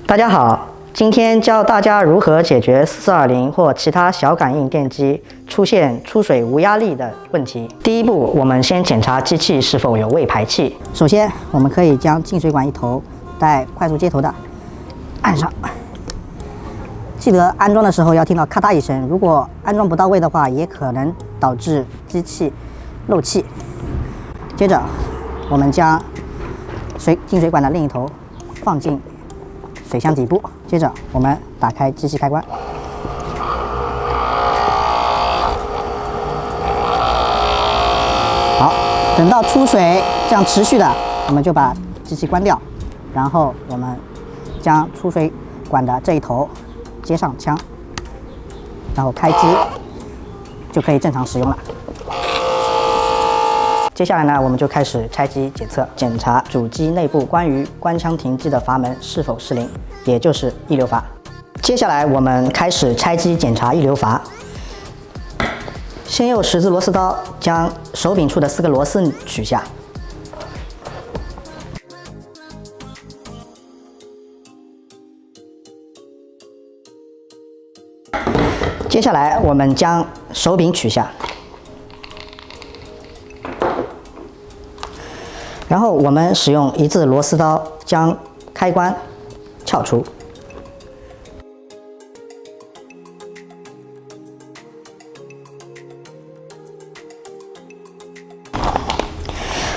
大家好，今天教大家如何解决4420或其他小感应电机出现出水无压力的问题。第一步，我们先检查机器是否有未排气。首先，我们可以将进水管一头带快速接头的按上，记得安装的时候要听到咔嗒一声，如果安装不到位的话，也可能导致机器漏气。接着，我们将进水管的另一头放进水箱底部，接着我们打开机器开关。好，等到出水这样持续的，我们就把机器关掉，然后我们将出水管的这一头接上枪，然后开机，就可以正常使用了。接下来呢，我们就开始拆机检测，检查主机内部关于关枪停机的阀门是否失灵，也就是溢流阀。接下来我们开始拆机检查溢流阀。先用10字螺丝刀将手柄处的4个螺丝取下，接下来我们将手柄取下。然后我们使用1字螺丝刀将开关撬出，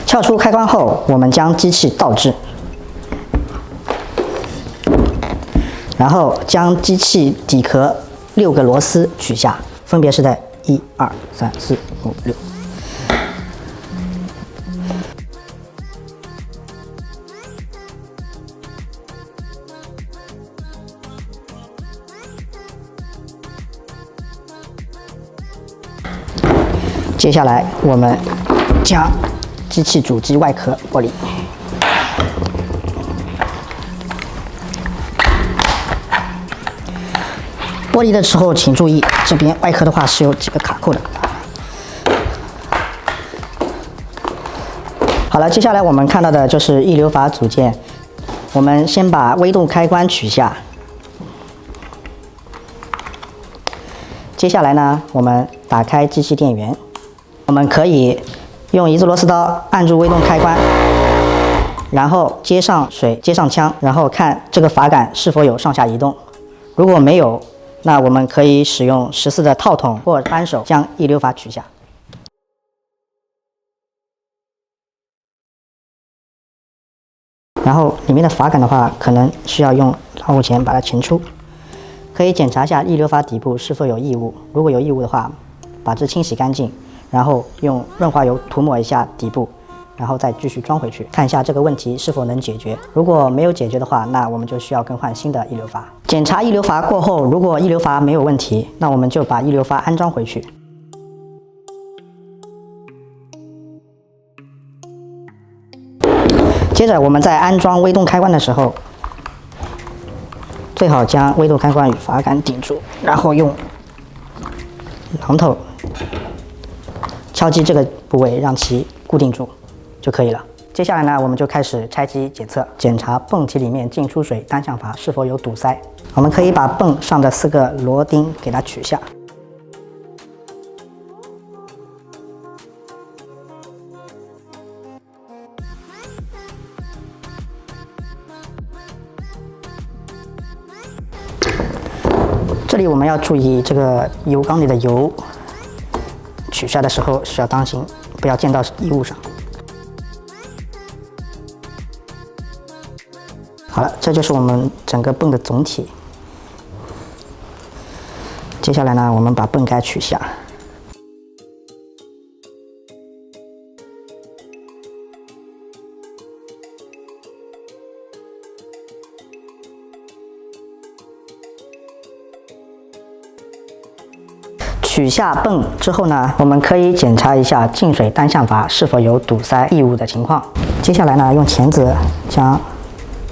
撬出开关后，我们将机器倒置，然后将机器底壳6个螺丝取下，分别是在1、2、3、4、5、6。接下来，我们将机器主机外壳剥离。剥离的时候，请注意这边外壳的话是有几个卡扣的。好了，接下来我们看到的就是溢流阀组件。我们先把微动开关取下。接下来呢，我们打开机器电源。我们可以用1字螺丝刀按住微动开关，然后接上水，接上枪，然后看这个阀杆是否有上下移动。如果没有，那我们可以使用14的套筒或扳手将溢流阀取下。然后里面的阀杆的话，可能需要用拉货钳把它钳出。可以检查一下溢流阀底部是否有异物，如果有异物的话，把之清洗干净。然后用润滑油涂抹一下底部，然后再继续装回去，看一下这个问题是否能解决。如果没有解决的话，那我们就需要更换新的溢流阀。检查溢流阀过后，如果溢流阀没有问题，那我们就把溢流阀安装回去。接着我们在安装微动开关的时候，最好将微动开关与阀杆顶住，然后用榔头敲击这个部位，让其固定住就可以了。接下来呢，我们就开始拆机检测，检查泵体里面进出水单向阀是否有堵塞。我们可以把泵上的4个螺钉给它取下，这里我们要注意这个油缸里的油。取下的时候需要当心，不要溅到异物上。好了，这就是我们整个泵的总体。接下来呢，我们把泵盖取下。取下泵之后呢，我们可以检查一下进水单向阀是否有堵塞异物的情况。接下来呢，用钳子将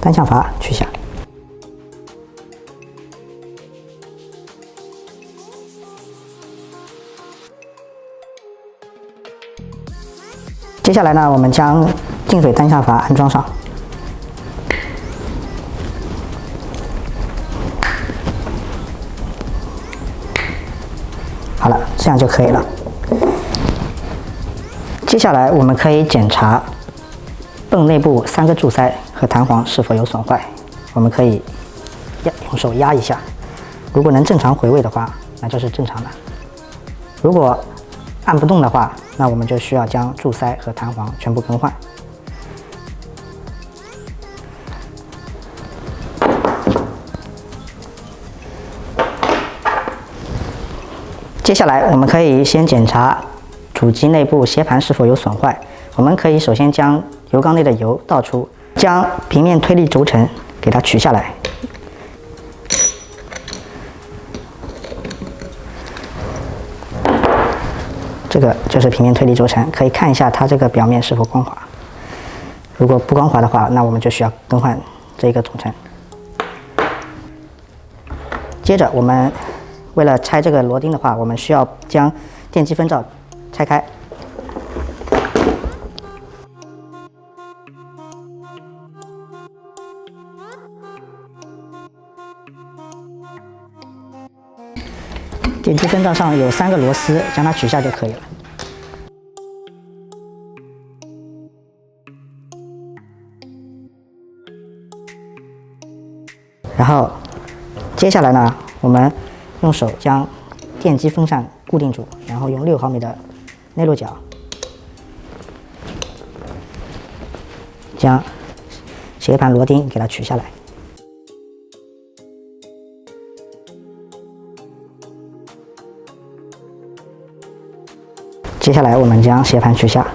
单向阀取下。接下来呢，我们将进水单向阀安装上。这样就可以了。接下来我们可以检查泵内部3个柱塞和弹簧是否有损坏。我们可以用手压一下，如果能正常回位的话，那就是正常的；如果按不动的话，那我们就需要将柱塞和弹簧全部更换。接下来我们可以先检查主机内部斜盘是否有损坏。我们可以首先将油缸内的油倒出，将平面推力轴承给它取下来。这个就是平面推力轴承，可以看一下它这个表面是否光滑。如果不光滑的话，那我们就需要更换这个总成。接着我们为了拆这个螺钉的话，我们需要将电机分罩拆开。电机分罩上有3个螺丝，将它取下就可以了。然后接下来呢，我们用手将电机风扇固定住，然后用6毫米的内录角将斜盘螺钉给它取下来。接下来我们将斜盘取下。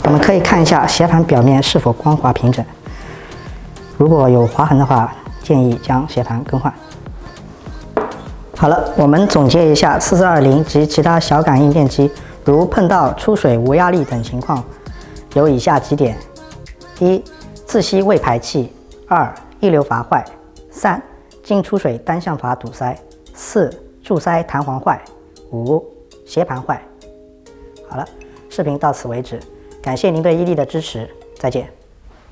我们可以看一下斜盘表面是否光滑平整，如果有划痕的话，建议将斜盘更换。好了，我们总结一下4420及其他小感应电机如碰到出水、无压力等情况，有以下几点：1. 自吸位排气；2. 溢流阀坏；3. 进出水单向阀堵塞；4. 柱塞弹簧坏；5. 斜盘坏。好了，视频到此为止，感谢您对伊利的支持，再见。